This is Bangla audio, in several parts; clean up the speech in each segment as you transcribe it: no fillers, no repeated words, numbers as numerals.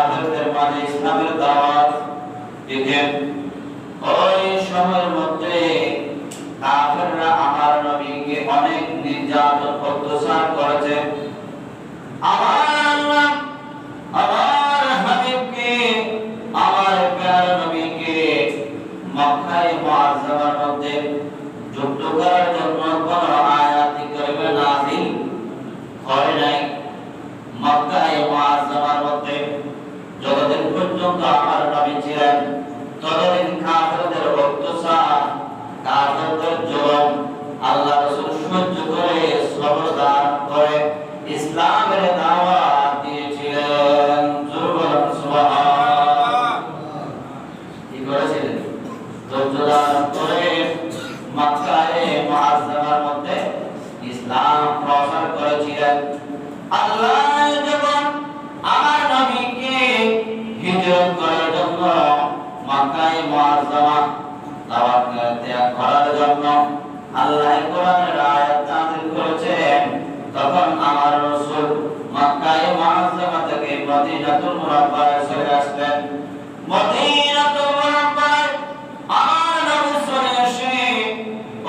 কাফেরদের মাঝে ইসলামের দাওয়াত দিতেন। ওই সময়ের মধ্যে কাফেররা আমার নবীকে অনেক নির্যাতন অত্যাচার করেছে। আমার আল্লাহ আমার হাবিবকে, আমার প্যারা নবীকে মক্কায় মুআজ্জামার মধ্যে যুদ্ধ করার জন্য কোন আয়াত কারিমা নাযিল করে নাই। মক্কায় মুআজ্জামার মধ্যে যতদিন পর্যন্ত আমার নবী ছিলেন ততদিন কাফেরদের অত্যাচার, কাফেরদের জুলুম আল্লাহ রাসূল সহ্য করে সবর ধারণ করে ইসলামের দাওয়াত দিয়েছিলেন। সুবহানাল্লাহ। কি করেছিলেন? ধৈর্য ধারণ করে মক্কায় মুআজ্জামার মধ্যে ইসলাম প্রচার করেছিলেন। আল্লাহ যখন আমার নবীকে হিজরত করার জন্য মক্কায় মুআজ্জামা দাওয়াত ত্যাগ করার জন্য আল্লাহ কোরআনের আয়াত নাযিল করেছেন, তখন আমার রাসূল মক্কায় মুআজ্জামা থেকে মদিনাতুল মুনাওয়ারায় চলে আসলেন। মদিনাতুল মুনাওয়ারায় আমার নবী চলে আসে,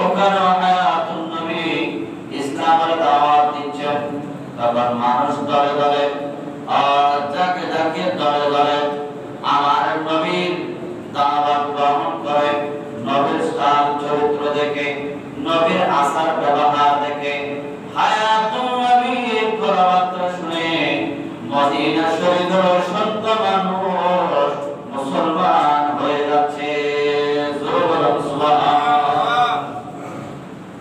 ওখানে হায়াতুন নবী ইসলামের দাওয়াত দিচ্ছেন। তখন মানুষ দলে দলে আর যাকে যাকে দলে দলে আমার নবীর দাওয়াত গ্রহণ করে, নবীর শান চরিত্র দেখে, নবীর আচার ব্যবহার দেখে, হায়াতুন নবীর কথাবার্তা শুনে মদিনা শরীফের অসংখ্য মানুষ মুসলমান হয়ে যাচ্ছে। সুবহানাল্লাহ।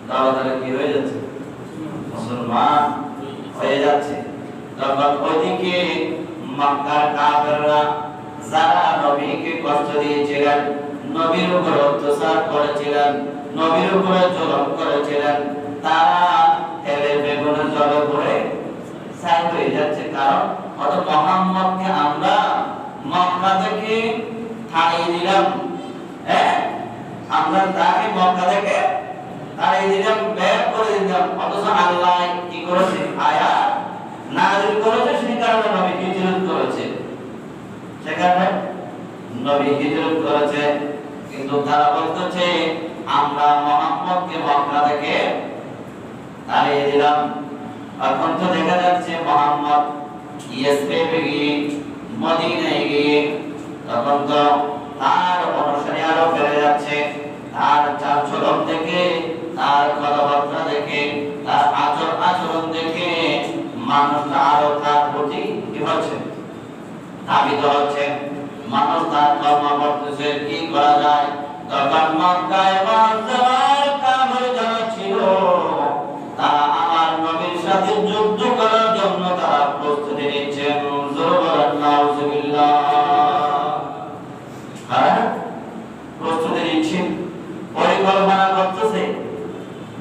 তাহলে কি হয়ে যাচ্ছে? মুসলমান হয়ে যাচ্ছে। তখন ওইদিকে মক্কার কাফেররা যারা নবীকে কষ্ট দিয়েছিলেন, নবীর উপর অত্যাচার করেছিলেন, নবীর উপরে জুলুম করেছিলেন, তারা তেলে বেগুনে জলে পড়ে ছাই হয়ে যাচ্ছে। কারণ অত মুহাম্মদকে আমরা মক্কা থেকে তাড়িয়ে দিলাম, আমরা তাকে মক্কা থেকে তাড়িয়ে দিলাম, বের করে দিলাম। অথচ আল্লাহ কি করেছে? আয়াত নাযিল করেছে, সেই কারণে নবী হিজরত করেছে, সেখানে নবী হিজরত করেছে। কিন্তু তারা বলতেছে আমরা মুহাম্মদকে মক্কা থেকে তাড়িয়ে দিলাম। এখন তো দেখা যাচ্ছে মুহাম্মদ ইসরায়েলে গিয়ে মদিনায় গিয়ে তখন তো তার অনুসারী আরো বেড়ে যাচ্ছে। তার চালচলন দেখে, তার কথাবার্তা দেখে, তার আচরণ দেখে মানুষটা আরো তার প্রতি কি হচ্ছে? ধাবিত হচ্ছে। মানুষ তার কর্ম করতেছে, কি করা যায়? তখন মক্কায় মুআজ্জামার কাফের যারা ছিল তারা আমার নবীর সাথে যুদ্ধ করার জন্য তারা প্রস্তুতি নিচ্ছেন। প্রস্তুতি নিচ্ছেন, পরিকল্পনা করতেছে।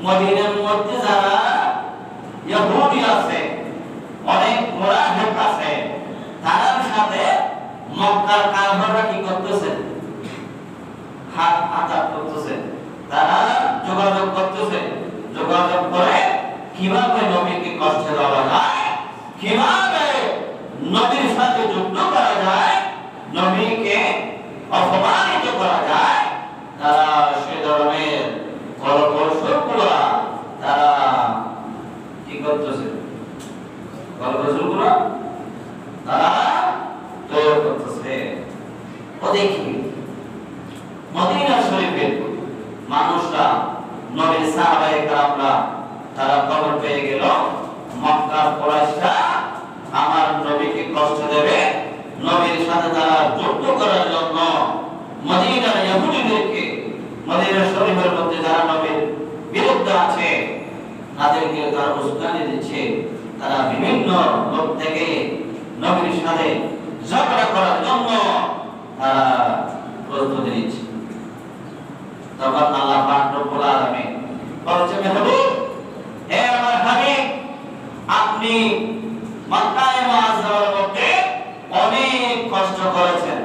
মদিনার মধ্যে যারা ইহুদি আছে, অনেক মুনাফিক আছে, তাদের সাথে মক্কার কাফেররা কি করতেছে? হাত আঘাত করতেছে, তারা যোগাযোগ করতেছে। যোগাযোগ করে কিভাবে নবীকে কষ্ট দেওয়া যায়, কিভাবে নবীর সাথে যুদ্ধ করা যায়, নবীকে অপমানিত করা যায়, তারা সে ধরনের কৌশলগুলো তারা কি করতেছে? কৌশলগুলো তারা তৈরি করতেছে। ওদিকে মদিনা শরীফের মানুষরা, নবীর সাহাবায়ে কেরামরা তারা খবর পেয়ে গেল মক্কার কুরাইশরা আমার নবীকে কষ্ট দেবে, নবীর সাথে তারা যুদ্ধ করার জন্য মদিনার ইহুদিদেরকে, মদিনা শরীফের মধ্যে যারা নবীর বিরুদ্ধে আছে তাদেরকে তারা উস্কানি দিচ্ছে। তারা বিভিন্ন লোক থেকে নবীর সাথে ঝগড়া করার জন্য তারা প্রস্তুতি নিচ্ছে। তখন আল্লাহ পাক রব্বুল আলামিন বলছেন, হাবিব, হে আমার হাবিব, আপনি মক্কায় মুআজ্জামার মধ্যে অনেক কষ্ট করেছেন,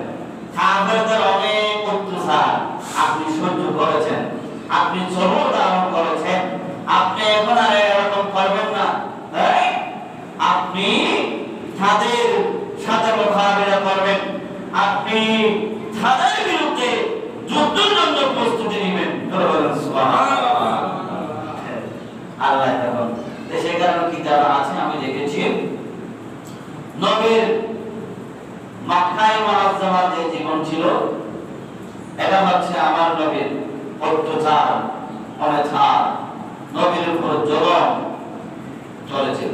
কাফেরদের অনেক অত্যাচার আপনি সহ্য করেছেন, আপনি সবর ধারণ করেছেন। আপনি এখন আর এরকম করবেন না। আপনি তাদের সাথে মোকাবিলা করবেন, আপনি তাদের বিরুদ্ধে যুদ্ধের জন্য প্রস্তুতি নেবেন। আল্লাহ তখন দেশে কারণ কিতাব আছে, আমি দেখেছি নবীর মক্কায় মুআজ্জামার যে জীবন ছিল, এটা হচ্ছে আমার নবীর অত্যাচার, অনাচার, নবীর উপর জুলুম চলেছিল।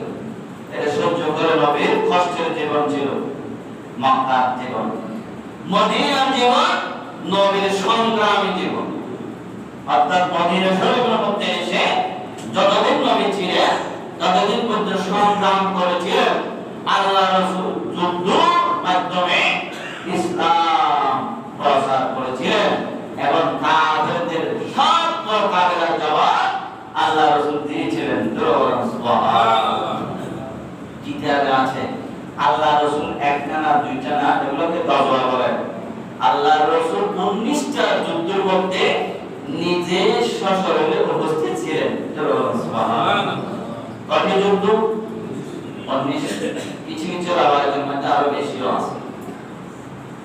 এটা সহ্য করে নবীর কষ্টের জীবন ছিল মক্কার জীবন। মদিনার জীবন নবীর সংগ্রামী জীবন। অর্থাৎ মদিনা শরীফের মধ্যে এসে যতদিন নবী ছিলেন ততদিন পর্যন্ত সংগ্রাম করেছিলেন। আল্লাহ রাসূল যুদ্ধের মাধ্যমে ইসলাম প্রচার করেছিলেন এবং কাফেরদের সব মোকাবিলার জবাব আল্লাহ রাসূল দিয়েছিলেন। সুবহানাল্লাহ। কিতাবে আছে আল্লাহ রাসূল একটা না দুইটা না, এগুলোকে গজওয়া বলে। আল্লাহ রাসূল 19টা যুদ্ধের মধ্যে নিজে সশরীরে উপস্থিত ছিলেন। সুবহানাল্লাহ। কত যুদ্ধ? 19। কিছু কিছু রাওয়ায়াতের মধ্যে আরো বেশিও আছে।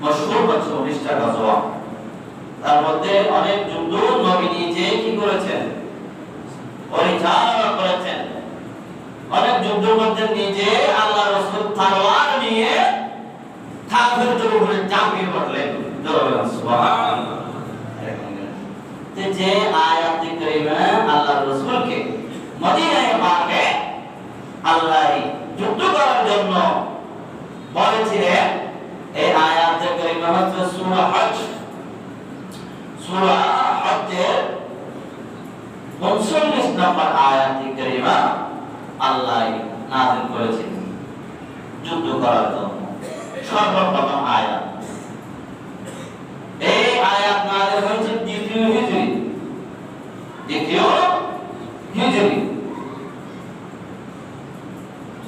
মশহুর হচ্ছে 19টা গজওয়া। তার মধ্যে অনেক যুদ্ধ নবী নিজে কি করেছেন? পরিচালনা করেছেন। অনেক যুদ্ধের মধ্যে নিজে আল্লাহ রাসূল তলোয়ার নিয়ে কাফেরদের উপরে ঝাঁপিয়ে পড়লেন। সুবহানাল্লাহ। যে আয়াতে কারিমা আল্লাহ রাসূলকে মদিনায় পাকে আল্লাহ যুদ্ধ করার জন্য বলেছিলেন, এই আয়াতে কারিমা হচ্ছে সূরা হজ। সূরা হজের 39 নম্বর আয়াতে কারিমা আল্লাহ নাযিল করেছেন যুদ্ধ করার জন্য। সর্বপ্রথম আয়াত, এই আয়াত নাযিল হয়েছে দ্বিতীয় হিজরি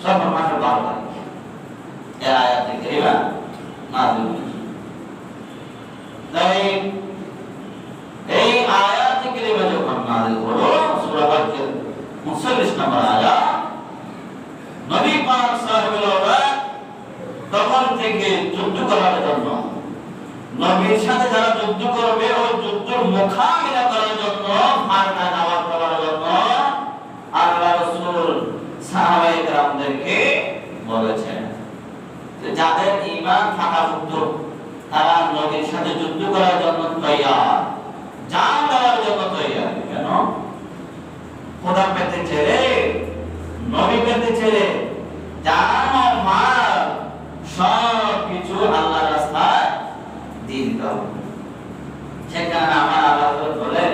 সর্বমাত্র 12 তারিখ এই আয়াতে কারিমা নাযিল হয়েছে। তাই এই আয়াতে কারিমা যখন নাযিল হলো, সূরা হজের 39 নম্বর আয়াত, নবী পাক সাল্লাল্লাহু আলাইহি তখন থেকে যুদ্ধ করার জন্য, নবীর সাথে যারা যুদ্ধ করবে ওই যুদ্ধের মোকাবিলা করার জন্য, ফারদা নামাজ পড়ার জন্য আল্লাহ রাসূল সাহাবায়ে কেরামদেরকে বলেছেন যে যাদের ঈমান থাকাযুক্ত তারা নবীর সাথে যুদ্ধ করার জন্য তৈয়ার, জান দেওয়ার জন্য তৈয়ার। কেন? খোদা পেতে ছেড়ে, নবী পেতে ছেড়ে জান ও মাল সব কিছু আল্লাহর রাস্তায় দিয়ে দিতে হবে। সেখানে আমার আল্লাহ বলে,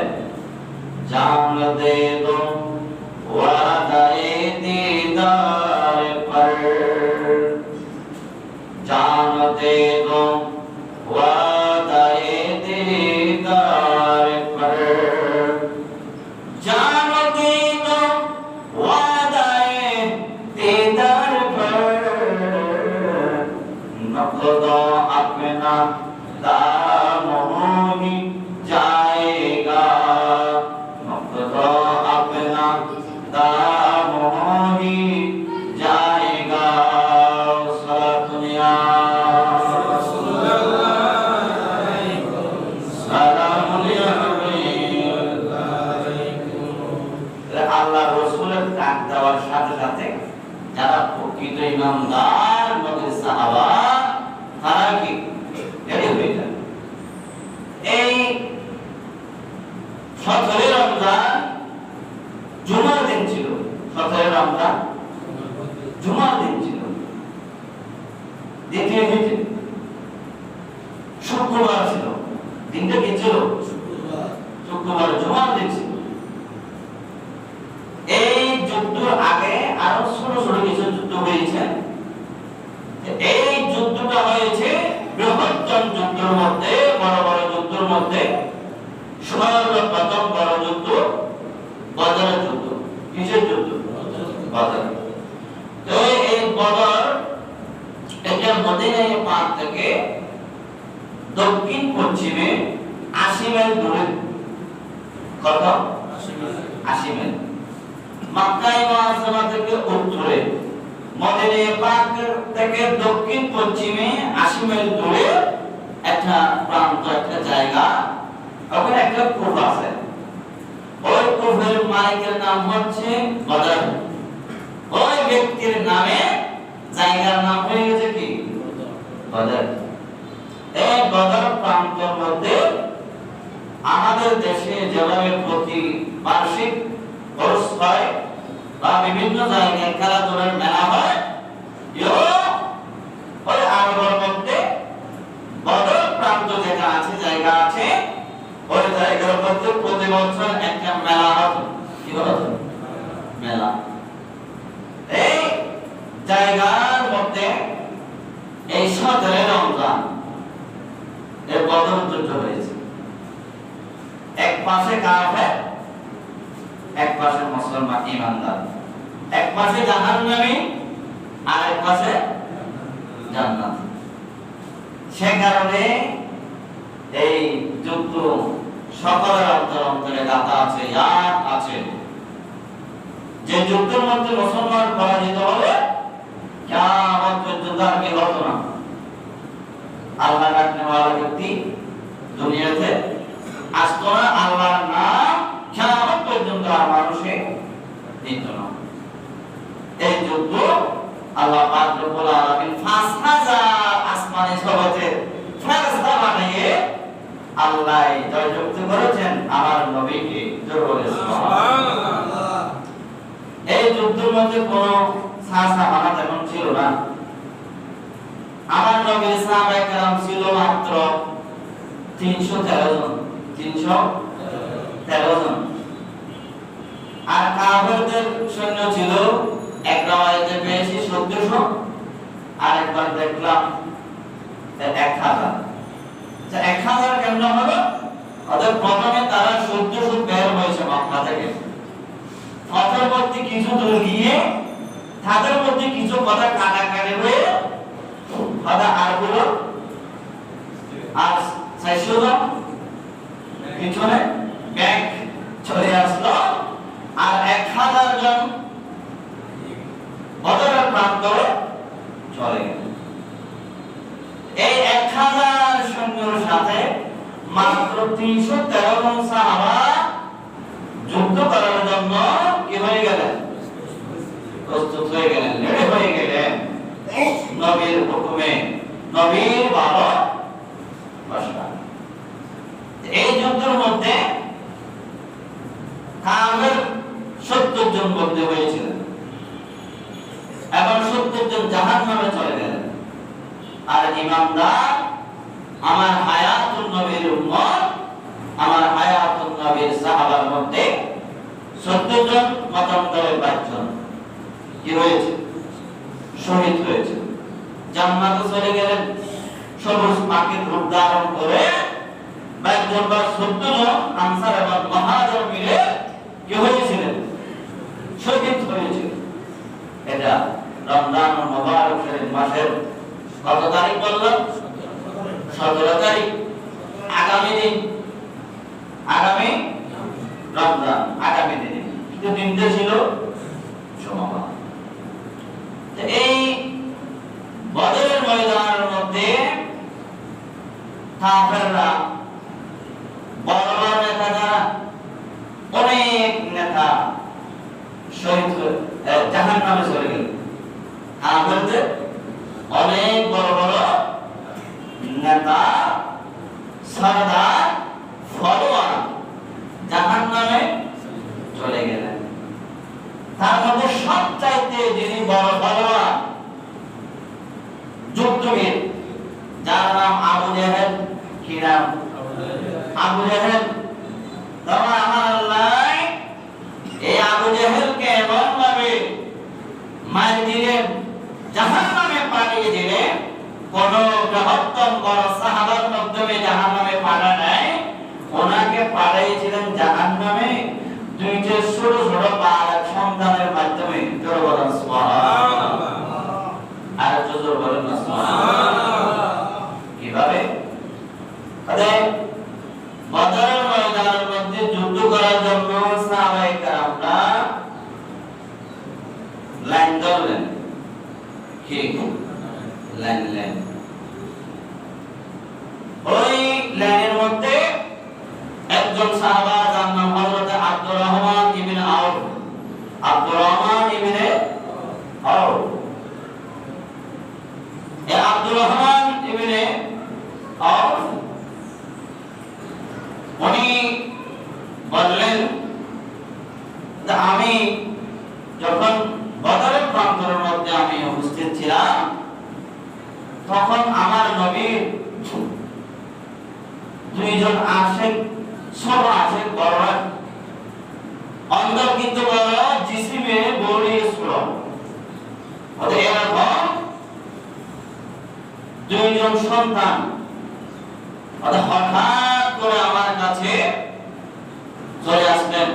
জান দে দো ওয়াদায়ে দিদার পর, জান দে দো ওয়াদায়ে দিদার পর, জান দে দো ওয়াদায়ে দিদার পর, নকদ अपना दाम ही जाएगा, नकद अपना दाम ही जाएगा। सलातुनिया আল্লাহ রাসূলের ডাক দেওয়ার সাথে সাথে যারা প্রকৃত ইমানদার নবীর সাহাবা তারা কি রেডি হয়ে যায়। এই 17 রমজান জুমার দিন ছিল, 17 রমজান জুমার দিন ছিল, দ্বিতীয় হিজরি শুক্রবার ছিল। দিনটা কি ছিল? শুক্রবার, জুমার দিন ছিল। এই যুদ্ধের আগে আরো ছোট ছোট কিছু যুদ্ধ হয়েছে। এই যুদ্ধটা হয়েছে বৃহত্তম যুদ্ধের মধ্যে, বড় বড় যুদ্ধের মধ্যে সর্বপ্রথম বড় যুদ্ধ বদরের যুদ্ধ। কিসের যুদ্ধ? বদর। তো এই বদর এটা মদিনা পাক থেকে দক্ষিণ পশ্চিমে 80 মাইল দূরে। কত? 80 মাইল। মক্কা মুআজ্জামা থেকে উত্তরে, মদিনা পাক থেকে দক্ষিণ পশ্চিমে পশ্চিমে 80 মাইল দূরে একটা প্রান্ত, একটা জায়গা, ওখানে একটা কূপ আছে। ওই কূপের মালিকের নাম হচ্ছে বদর। ওই ব্যক্তির নামে জায়গার নাম হয়ে গেছে কি? বদর। এই বদর প্রান্তের মধ্যে আমাদের দেশে যেভাবে প্রতি বার্ষিক খরচ হয় বা বিভিন্ন জায়গায় খেলাধুলার মেলা হয়, ওই আরবের মধ্যে বদর প্রান্ত যেটা আছে, জায়গা আছে, ওই জায়গার মধ্যে প্রতি বছর একটা মেলা হতো। কি হতো? মেলা। এই জায়গার মধ্যে এই 17 রমজান এই বদর যুদ্ধ হয়েছে। এক পাশে কাফের, এক পাশে মুসলমান ঈমানদার, এক পাশে জাহান্নামী আর এক পাশে জান্নাত। সে কারণে এই যুদ্ধ সকলের অন্তরে গাথা আছে, ইয়াদ আছে, যে যুদ্ধের মধ্যে মুসলমান পরাজিত হবে, কিয়ামত পর্যন্ত আর কি হতো না। আল্লাহ রাখনে ওয়ালা ব্যক্তি দুনিয়াতে আসতো না, আল্লাহর নাম কিয়ামত পর্যন্ত আর মানুষে নিত না। এই যুদ্ধ আল্লাহ পাক রব্বুল আলামিন 5000 আসমানি জগতের ফেরেশতা বানিয়ে আল্লাহ জয়যুক্ত করেছেন আমার নবীকে। জোরে বলে সুবহানাল্লাহ। এই যুদ্ধের মধ্যে কোনো সাহাবা তেমন ছিল না। আমার নবীর সাহাবায়ে কেরাম ছিল মাত্র 313 জন। 313 জন। আর কাফেরদের সৈন্য ছিল এক রাওয়ায়াতে পেয়েছি 1400, আর একবার দেখলাম 1000। 1000 কেমন হলো? ওদের প্রথমে তারা 1400 বের হয়েছে মক্কা থেকে। পরবর্তী কিছু দূর গিয়ে তাদের মধ্যে কিছু কথা কাটাকাটি হয়ে কথা আর হলো আর 400 জন পিছনে ব্যাক চলে আসলো, আর 1000 জন বদরের প্রান্তরে চলে গেল। এই 1000 সৈন্যের সাথে মাত্র 313 জন সাহাবা যুদ্ধ করার জন্য কি হয়ে গেলেন? প্রস্তুত হয়ে গেলেন, রেডি হয়ে গেলেন। নবীর হুকুমে, নবীর ভালোবাসা। এই যুদ্ধের মধ্যে কাফের 70 জন বন্দী হয়েছিলেন এবং 70 জন জাহান্নামে চলে গেলেন। আর ঈমানদার আমার হায়াতুন নবীর উম্মত, আমার হায়াতুন নবীর সাহাবার মধ্যে 70 জন মতান্তরে 5 জন কি হয়েছে? শহীদ হয়েছে, জান্নাতে চলে গেলেন। সবুজ পাখির রূপ ধারণ করে 22 জন বা 14 জন আনসার এবং মুহাজির মিলে কি হয়েছিলেন? শহীদ হয়েছে। এটা রমজান মুবারক শরীফ মাসের কত তারিখ বললাম? 17 তারিখ। আগামী দিন, আগামী রমজান, আগামী দিন। কিন্তু দিনটা ছিল সোমবার। এই বদরের ময়দানের মধ্যে কাফেররা বড় বড় নেতা, যারা অনেক নেতা শহীদ জাহান্নামে চলে গেল। কাফেরদের অনেক বড় বড় নেতা, সরদার, ফলোয়ার জাহান্নামে চলে গেলেন। তার মধ্যে সবচাইতে যিনি বড় ফলোয়ার, যুদ্ধবীর, যার নাম আবু জেহেল। কি নাম? আবু জেহেল। তবে আমার আল্লাহ এই আবু জেহেলকে এমন ভাবে মার দিলেন, জাহান্নামে পাঠিয়ে দিলেন। কোন বৃহত্তম বড় সাহাবার মাধ্যমে জাহান্নামে পাঠা নাই, ওনাকে পাঠিয়েছিলেন জাহান্নামে দুইটা ছোট ছোট বালক সন্তানের মাধ্যমে। জোরে বলেন সুবহানাল্লাহ। আর জোরে বলেন সুবহানাল্লাহ। কিভাবে? বদরের ময়দানের মধ্যে যুদ্ধ করার জন্য সাহাবায়ে কেরামরা লাইন ধরলেন। কি লাইন ওই লাইনের মধ্যে একজন সাহাবা যার নাম হযরত আব্দুর রহমান ইবনে আউফ। আব্দুর রহমান ইবনে আউফ, এই আব্দুর রহমান ইবনে আউফ উনি বললেন যে আমি যখন বদরের প্রান্তরের মধ্যে আমি উপস্থিত ছিলাম, তখন আমার নবীর দুইজন আশিক, ছোট আশিক বড় অন্তর কিন্তু বড় জিসিমে বড়ি ছিল। ওদের এরকম দুইজন সন্তান ওদের হঠাৎ করে আমার কাছে চলে আসলেন।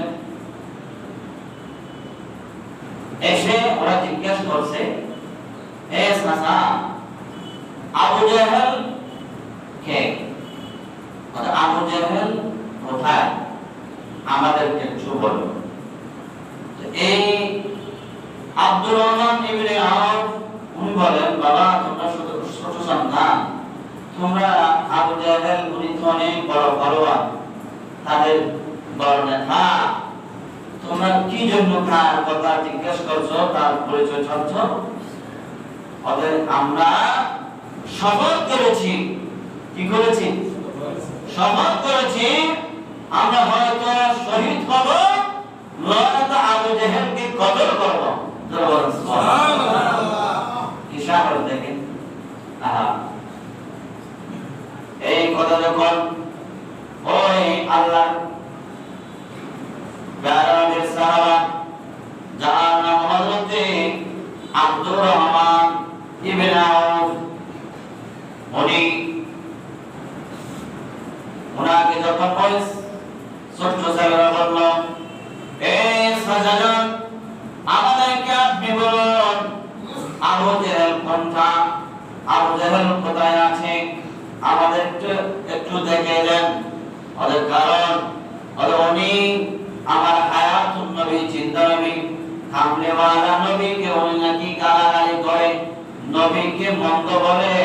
এসে ওরা জিজ্ঞাসা করছে, হে চাচা, আবু জাহেল কে? আবু জাহেল কোথায়, আমাদেরকে একটু বলো। এই আব্দুর রহমান ইবনে আউফ উনি বলেন, বাবা তোমরা ছোট সন্তান, তোমরা আবু জাহেল উনি তো অনেক বড় ফলোয়ার, তাদের বড় নেতা, তোমরা কি জন্য তার কথা জিজ্ঞেস করছো, তার পরিচয় চাচ্ছ? ওদের আমরা শপথ করেছি, কি করেছি? শপথ করেছি আমরা হয়তো শহীদ হব, নয়তো আবু জাহেলকে কতল করব। সুবহানাল্লাহ, কি সাহস দেখেন। এই কথা যখন ওই আল্লাহ প্যারাদের সাহাবা যার নাম হযরত আব্দুর রহমান ইবনে আউফ, উনি ওনাকে যখন বয়স ছোট্ট ছেলেরা বলল, এই সাজাজান আমাদেরকে আপনি বলুন আবু জাহেল কোনটা, আবু জাহেল কোথায় আছে, আমাদের একটু দেখে দেন। ওদের কারণ উনি আমার হায়াতুন নবী, জিন্দা নবী, কামলেওয়ালা নবীকে উনি নাকি গালাগালি করে, নবীকে মন্দ বলে।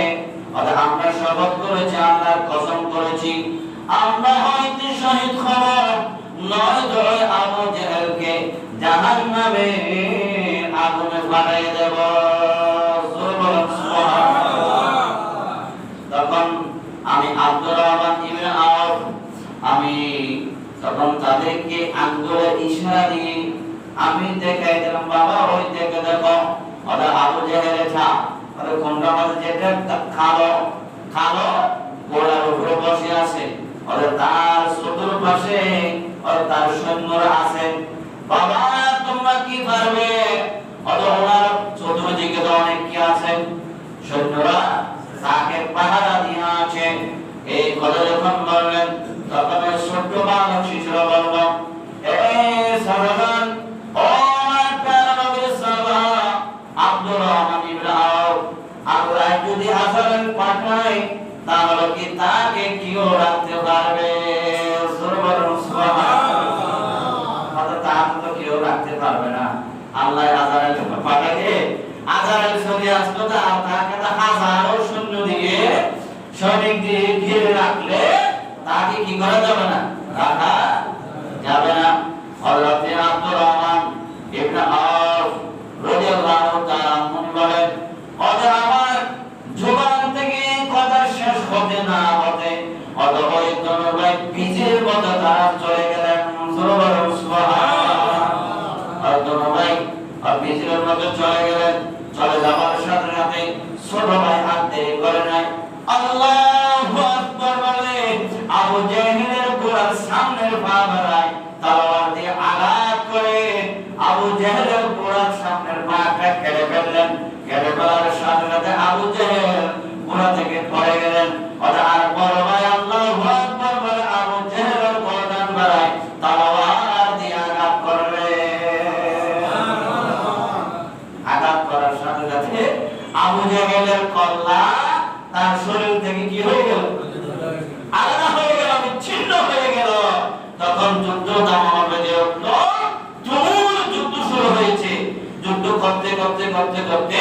আমরা শপথ করেছি, আল্লাহর কসম করেছি, আমরা হয়তো শহীদ হব, নয়তো আবু জাহেলকে জাহান্নামে আগুনে পাঠিয়ে দেব। সুবহানাল্লাহ। তখন আমি আব্দুর রহমান ইবনে আউফ, আমি তখন তাদেরকে আঙ্গুলের ইশারা দিয়ে আমি দেখাই দিলাম, বাবা ওই দেখে দেখো, ওটা আবু জাহেলের ছাপ, ওটা কোনটা আমাদের যেটা কালো কালো ঘোড়ার উপরে বসে আছে, ওটা তার চতুর্পাশে তার সৈন্যরা আছে। বাবা তোমরা কি পারবে, ওটা ওনার চতুর্দিকে তো অনেক কি আছে, সৈন্যরা তাকে পাহারা দিয়ে আছে। এই কথা যখন বললেন, তখন ছোট্ট বালক শিশুরা বলল, সাহাবান, ও আমার প্যারা নবীর সাহাবা আব্দুর রহমান ইবনে আউফ, আল্লাহ যদি আযাব পাঠায় তাহলে কি তাকে কেউ রাখতে পারবে? সুবহানাল্লাহ। তাকে তো কেউ রাখতে পারবে না। আল্লাহ আযাব পাঠাবে, আযাব চলে আসতো, তাকে হাজারো সৈন্য দিয়ে সৈনিক দিয়ে ঘিরে রাখলে তাকে কি করা যাবে না, রাখা যাবে না। হযরত আব্দুর রহমান ইবনে আউফ রাদিয়াল্লাহু তাআলা বলেন, ওদের আমার জবান থেকে কথা শেষ হতে না হতে ওই ভাই বীজের মতো তারা চলে গেলেন। সুবহানাল্লাহ। ভাই বীজের মতো চলে গেলেন। চলে যাওয়ার সাথে সাথে ছোট ভাই হাত দেরি করে নাই, আল্লাহু আকবার বলে আবু জাহেলের গোড়ার সামনের পা বাড়ায়, তলোয়ার দিয়ে আঘাত করে আবু জাহেলের গোড়ার সামনের পাটা কেটে ফেললেন। কেটে ফেলার সাথে সাথে আবু জাহেল গোড়া থেকে পড়ে গেলেন। আর বড় ভাই আল্লাহু আকবার বলে আবু জাহেলের গর্দান বাড়ায়, তলোয়ার দিয়ে আঘাত করলেন। আঘাত করার সাথে সাথে আবু জাহেলের কল্লা তার শরীর থেকে কি হয়ে গেল, আলাদা হয়ে গেল, বিচ্ছিন্ন হয়ে গেল। তখন যুদ্ধ দামামা বেজে উঠল, তুমুল যুদ্ধ শুরু হয়েছে। যুদ্ধ করতে করতে করতে করতে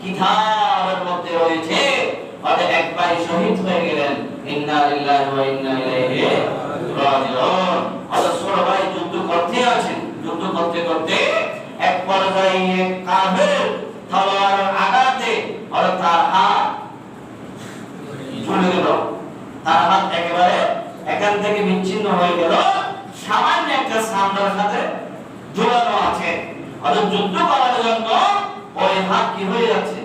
কিতাবের মধ্যে রয়েছে ভাই শহীদ হয়ে গেলেন। ইন্না লিল্লাহি ওয়া ইন্না ইলাইহি রাজিউন। আল্লাহ ছোট ভাই যুদ্ধ করতে আছেন, যুদ্ধ করতে করতে এক পর্যায়ে কাফের তলোয়ারের আঘাতে তার হাত ঝুলে গেল, তার হাত একেবারে এখান থেকে বিচ্ছিন্ন হয়ে গেল, সামান্য একটা সামনের সাথে ঝুলানো আছে। অর্থাৎ যুদ্ধ করার জন্য ওই হাত কি হয়ে যাচ্ছে,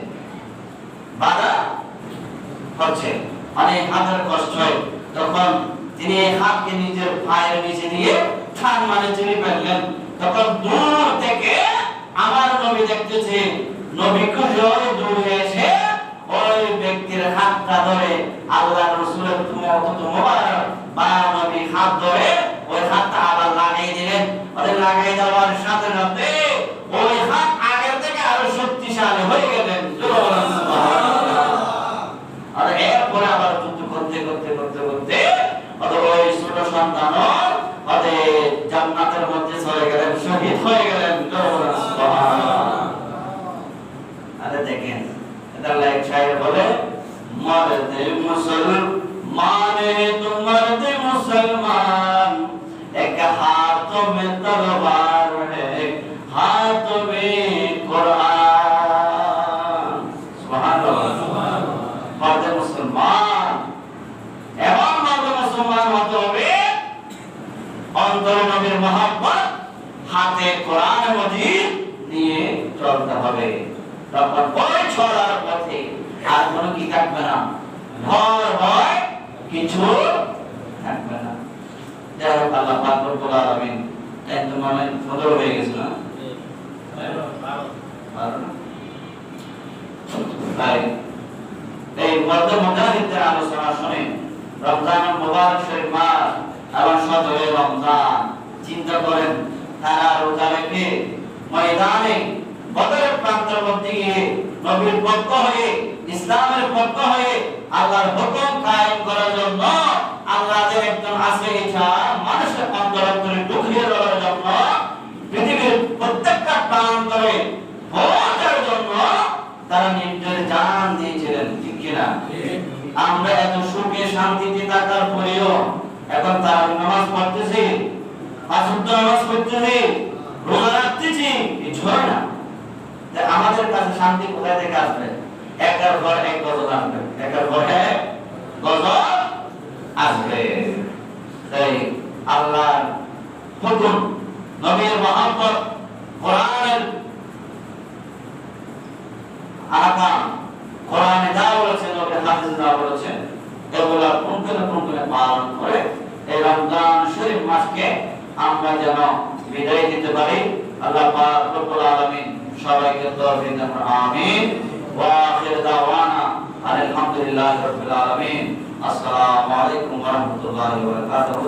বাধা হচ্ছে, অনেক হাতের কষ্ট হয়। তখন তিনি এই হাতকে নিজের পায়ের নিচে দিয়ে ঠান মানে চেপে ফেললেন। তখন দূর থেকে আমার নবী দেখতেছে, নবী খুশি হয়ে দূরে এসে ওই ব্যক্তির হাতটা ধরে আল্লাহর রাসূলের মুবারক বা নবী হাত ধরে ওই হাতটা আবার লাগিয়ে দিলেন। ওই লাগিয়ে দেওয়ার সাথে সাথে ওই হাত আগের থেকে আরো শক্তিশালী হয়ে গেলেন। সুবহানাল্লাহ। আর এরপরে আবার যুদ্ধ করতে করতে করতে করতে ওই ছোট সন্তান জান্নাতের মধ্যে চলে গেলেন, শহীদ হয়ে গেলেন। সুবহানাল্লাহ। আরে দেখেন, এটা লাইক শায়র বলে, মর্দে মুসলমান তো মর্দে মুসলমান, এক হাত মে তলवार है हाथ में कुरान। সুবহানাল্লাহ। মর্দে মুসলমান এবং মর্দে মুসলমান হতে হবে অন্তরে নবীর মহব্বত, হাতে কোরআন মজিদ নিয়ে চলতে হবে। তখন ওই ছড়ার পথে আর কোনো কি থাকবে না, ভয় ভয় কিছু থাকবে না। যাই হোক, আল্লাহ পাক রব্বুল আলামিন একদম মানে ফজর হয়ে গেছে না, তাই এই মর্দে মুজাহিদের আলোচনা শুনে রমজানুল মুবারক শরীফ মাস এবং 17 রমজান চিন্তা করেন, তারা রোজা রেখে ময়দানে বদরের প্রান্তের মধ্যে গিয়ে নবীর পক্ষ হয়ে, ইসলামের পক্ষ হয়ে আল্লাহর হুকুম কায়েম করার জন্য, আল্লাহর একজন আছে ইচ্ছা মানুষের অন্তরে ঢুকিয়ে দেওয়ার জন্য, পৃথিবীর প্রত্যেকটা প্রান্তরে পৌঁছার জন্য তারা নিজের জান দিয়েছিলেন। ঠিক কিনা? আমরা এত সুখে শান্তিতে থাকার পরেও এখন তারা নামাজ পড়তেছি, পাঁচ ওয়াক্ত নামাজ পড়তেছি, রোজা রাখতেছি, কিছু হয় না। আমাদের কাছে শান্তি কোথায় থেকে আসবে? একের পর এক গজব আসবে, একের পর এক গজব আসবে। তাই আল্লাহর হুকুম, নবীর মহব্বত, কোরআনের আহকাম, কোরআনে যা বলেছে, নবীর হাদিসে যা বলেছে, এগুলা পুঙ্খানুপুঙ্খভাবে পালন করে এই রমজান শরীফ মাসকে আমরা যেন বিদায় দিতে পারি। আল্লাহ পাক রব্বুল আলামিন সবাইকে তৌফিক দান করুন। আমিন। ওয়া আখির দাওয়ানা আলহামদুলিল্লাহি রাব্বিল আলামিন। আসসালামু আলাইকুম ওয়া রাহমাতুল্লাহি ওয়া বারাকাতুহু।